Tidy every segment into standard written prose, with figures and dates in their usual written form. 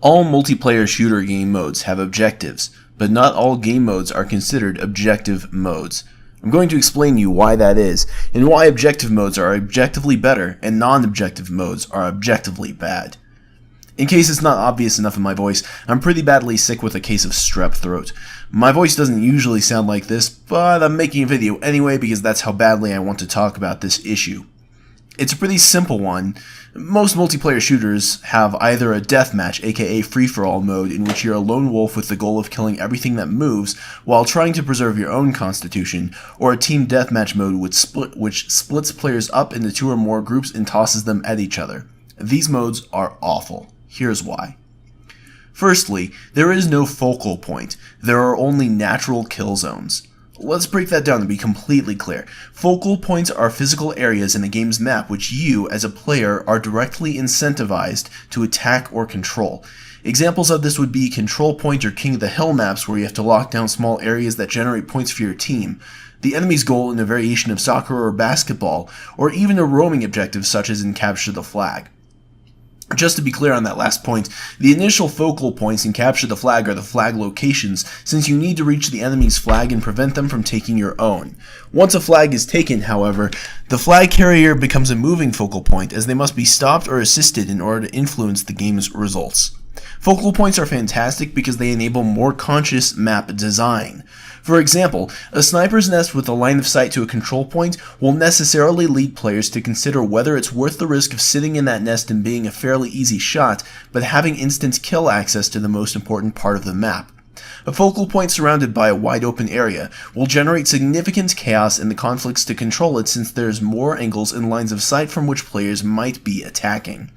All multiplayer shooter game modes have objectives, but not all game modes are considered objective modes. I'm going to explain to you why that is, and why objective modes are objectively better and non-objective modes are objectively bad. In case it's not obvious enough in my voice, I'm pretty badly sick with a case of strep throat. My voice doesn't usually sound like this, but I'm making a video anyway because that's how badly I want to talk about this issue. It's a pretty simple one. Most multiplayer shooters have either a deathmatch, aka free-for-all mode, in which you're a lone wolf with the goal of killing everything that moves while trying to preserve your own constitution, or a team deathmatch mode which splits players up into two or more groups and tosses them at each other. These modes are awful. Here's why. Firstly, there is no focal point. There are only natural kill zones. Let's break that down to be completely clear. Focal points are physical areas in a game's map which you, as a player, are directly incentivized to attack or control. Examples of this would be Control Point or King of the Hill maps where you have to lock down small areas that generate points for your team, the enemy's goal in a variation of soccer or basketball, or even a roaming objective such as in Capture the Flag. Just to be clear on that last point, the initial focal points in Capture the Flag are the flag locations, since you need to reach the enemy's flag and prevent them from taking your own. Once a flag is taken, however, the flag carrier becomes a moving focal point, as they must be stopped or assisted in order to influence the game's results. Focal points are fantastic because they enable more conscious map design. For example, a sniper's nest with a line of sight to a control point will necessarily lead players to consider whether it's worth the risk of sitting in that nest and being a fairly easy shot, but having instant kill access to the most important part of the map. A focal point surrounded by a wide open area will generate significant chaos in the conflicts to control it, since there's more angles and lines of sight from which players might be attacking.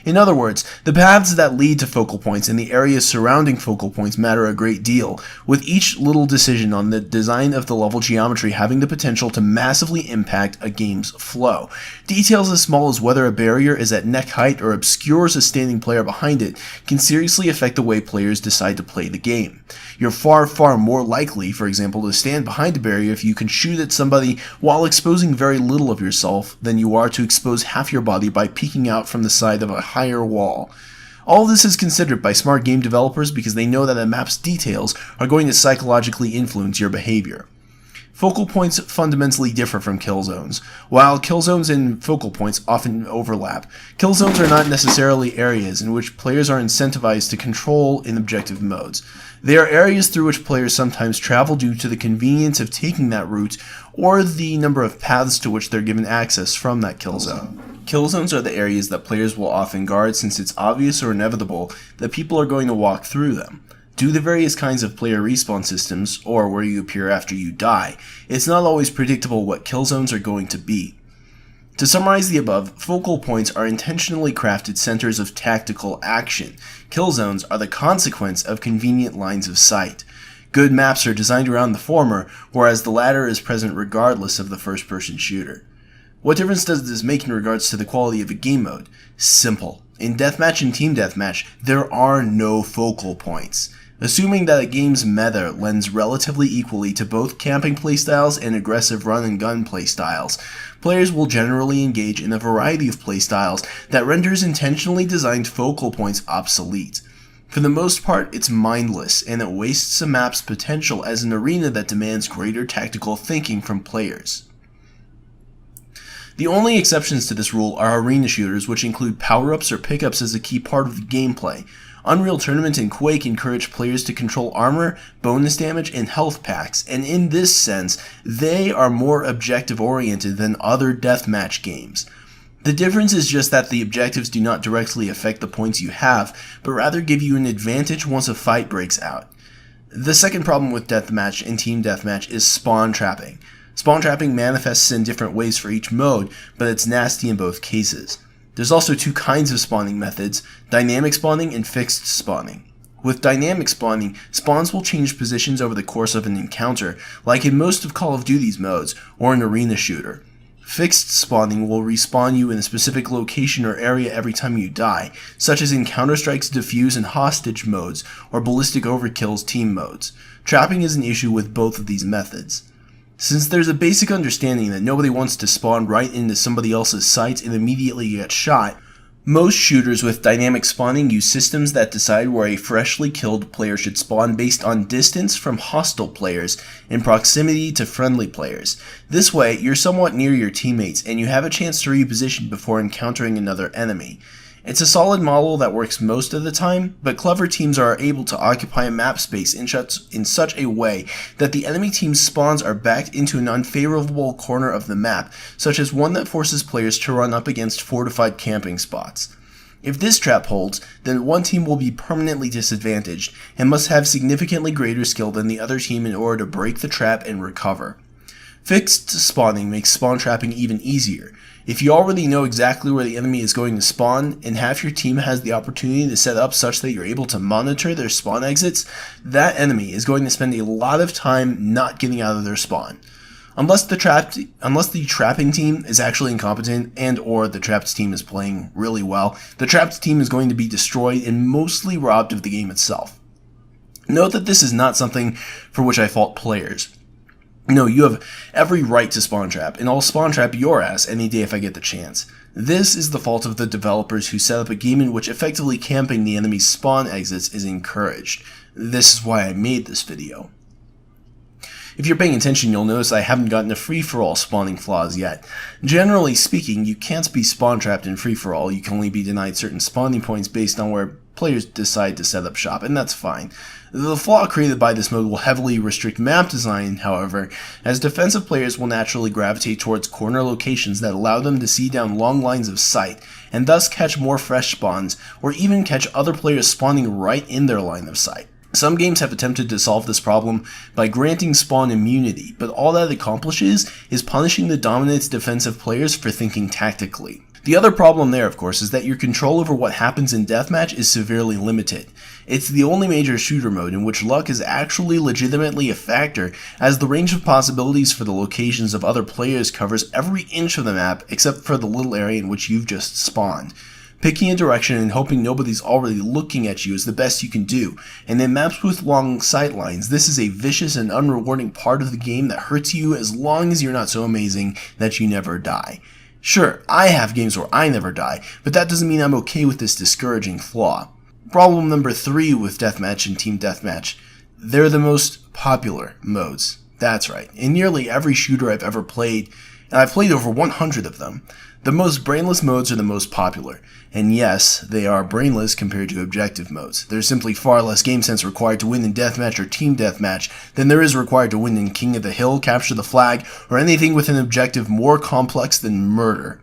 In other words, the paths that lead to focal points and the areas surrounding focal points matter a great deal, with each little decision on the design of the level geometry having the potential to massively impact a game's flow. Details as small as whether a barrier is at neck height or obscures a standing player behind it can seriously affect the way players decide to play the game. You're far more likely, for example, to stand behind a barrier if you can shoot at somebody while exposing very little of yourself than you are to expose half your body by peeking out from the side of a higher wall. All this is considered by smart game developers because they know that a map's details are going to psychologically influence your behavior. Focal points fundamentally differ from kill zones. While kill zones and focal points often overlap, kill zones are not necessarily areas in which players are incentivized to control in objective modes. They are areas through which players sometimes travel due to the convenience of taking that route or the number of paths to which they're given access from that kill zone. Kill zones are the areas that players will often guard since it's obvious or inevitable that people are going to walk through them. Due to various kinds of player respawn systems, or where you appear after you die, it's not always predictable what kill zones are going to be. To summarize the above, focal points are intentionally crafted centers of tactical action. Kill zones are the consequence of convenient lines of sight. Good maps are designed around the former, whereas the latter is present regardless of the first-person shooter. What difference does this make in regards to the quality of a game mode? Simple. In Deathmatch and Team Deathmatch, there are no focal points. Assuming that a game's meta lends relatively equally to both camping playstyles and aggressive run-and-gun playstyles, players will generally engage in a variety of playstyles that renders intentionally designed focal points obsolete. For the most part, it's mindless, and it wastes a map's potential as an arena that demands greater tactical thinking from players. The only exceptions to this rule are arena shooters, which include power-ups or pickups as a key part of the gameplay. Unreal Tournament and Quake encourage players to control armor, bonus damage, and health packs, and in this sense, they are more objective-oriented than other deathmatch games. The difference is just that the objectives do not directly affect the points you have, but rather give you an advantage once a fight breaks out. The second problem with Deathmatch and Team Deathmatch is spawn trapping. Spawn trapping manifests in different ways for each mode, but it's nasty in both cases. There's also two kinds of spawning methods, dynamic spawning and fixed spawning. With dynamic spawning, spawns will change positions over the course of an encounter, like in most of Call of Duty's modes, or an arena shooter. Fixed spawning will respawn you in a specific location or area every time you die, such as in Counter-Strike's Defuse and Hostage modes, or Ballistic Overkill's team modes. Trapping is an issue with both of these methods. Since there's a basic understanding that nobody wants to spawn right into somebody else's sights and immediately get shot, Most shooters with dynamic spawning use systems that decide where a freshly killed player should spawn based on distance from hostile players and proximity to friendly players. This way, you're somewhat near your teammates and you have a chance to reposition before encountering another enemy. It's a solid model that works most of the time, but clever teams are able to occupy a map space in such a way that the enemy team's spawns are backed into an unfavorable corner of the map, such as one that forces players to run up against fortified camping spots. If this trap holds, then one team will be permanently disadvantaged and must have significantly greater skill than the other team in order to break the trap and recover. Fixed spawning makes spawn trapping even easier. If you already know exactly where the enemy is going to spawn, and half your team has the opportunity to set up such that you're able to monitor their spawn exits, that enemy is going to spend a lot of time not getting out of their spawn. Unless the trapping team is actually incompetent and or the trapped team is playing really well, the trapped team is going to be destroyed and mostly robbed of the game itself. Note that this is not something for which I fault players. No, you have every right to spawn trap, and I'll spawn trap your ass any day if I get the chance. This is the fault of the developers who set up a game in which effectively camping the enemy's spawn exits is encouraged. This is why I made this video. If you're paying attention, you'll notice I haven't gotten to free-for-all spawning flaws yet. Generally speaking, you can't be spawn trapped in free-for-all, you can only be denied certain spawning points based on where players decide to set up shop, and that's fine. The flaw created by this mode will heavily restrict map design, however, as defensive players will naturally gravitate towards corner locations that allow them to see down long lines of sight, and thus catch more fresh spawns, or even catch other players spawning right in their line of sight. Some games have attempted to solve this problem by granting spawn immunity, but all that accomplishes is punishing the dominant defensive players for thinking tactically. The other problem there, of course, is that your control over what happens in Deathmatch is severely limited. It's the only major shooter mode in which luck is actually legitimately a factor, as the range of possibilities for the locations of other players covers every inch of the map except for the little area in which you've just spawned. Picking a direction and hoping nobody's already looking at you is the best you can do, and in maps with long sightlines, this is a vicious and unrewarding part of the game that hurts you as long as you're not so amazing that you never die. Sure, I have games where I never die, but that doesn't mean I'm okay with this discouraging flaw. Problem number 3 with Deathmatch and Team Deathmatch, they're the most popular modes. That's right, in nearly every shooter I've ever played, and I've played over 100 of them, the most brainless modes are the most popular. And yes, they are brainless compared to objective modes. There's simply far less game sense required to win in Deathmatch or Team Deathmatch than there is required to win in King of the Hill, Capture the Flag, or anything with an objective more complex than murder.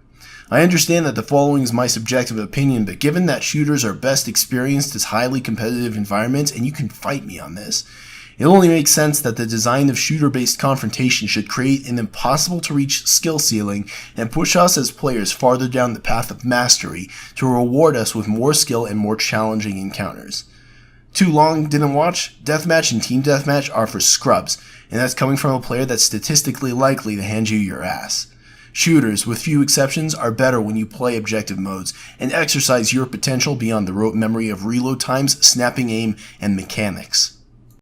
I understand that the following is my subjective opinion, but given that shooters are best experienced as highly competitive environments, and you can fight me on this, it only makes sense that the design of shooter-based confrontation should create an impossible-to-reach skill ceiling and push us as players farther down the path of mastery to reward us with more skill and more challenging encounters. Too long didn't watch? Deathmatch and Team Deathmatch are for scrubs, and that's coming from a player that's statistically likely to hand you your ass. Shooters, with few exceptions, are better when you play objective modes and exercise your potential beyond the rote memory of reload times, snapping aim, and mechanics.